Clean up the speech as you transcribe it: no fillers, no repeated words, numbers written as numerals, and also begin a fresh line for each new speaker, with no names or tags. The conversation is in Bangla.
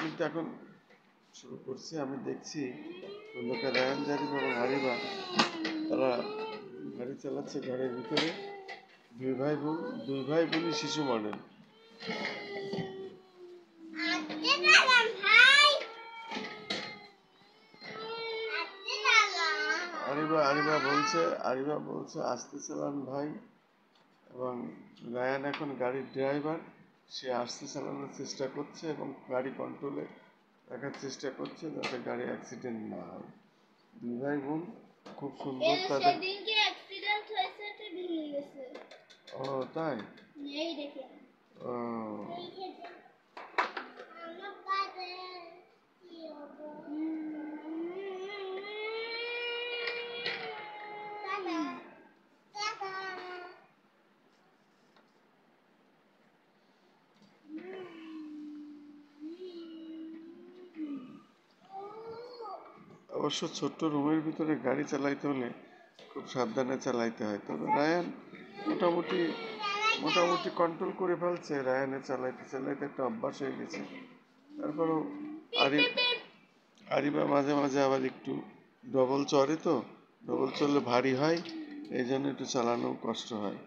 কিন্তু এখন শুরু করছি। আমি দেখছি অন্যকে রায়ান, জারিফ এবং আরিবা তারা গাড়ি চালাচ্ছে ঘরের ভিতরে। দুই ভাই বোনই শিশু মডেল। আরিবা বলছে আস্তে চালান ভাই, এবং রায়ান এখন গাড়ির ড্রাইভার, সে আস্তে চালানোর চেষ্টা করছে এবং গাড়ি কন্ট্রোলে রাখার চেষ্টা করছে যাতে গাড়ি অ্যাক্সিডেন্ট না হয়। দুই ভাই বোন খুব সুন্দর তাদের। ও তাই? ও অবশ্য ছোট্ট রুমের ভিতরে গাড়ি চালাইতে হলে খুব সাবধানে চালাইতে হয়। তবে রায়ান মোটামুটি কন্ট্রোল করে ফেলছে। রায়ানের চালাইতে একটা অভ্যাস হয়ে গেছে। তারপরেও আরিবা মাঝে মাঝে আবার একটু ডবল চড়ে, তো ডবল চড়লে ভারী হয়, এই জন্য একটু চালানো কষ্ট হয়।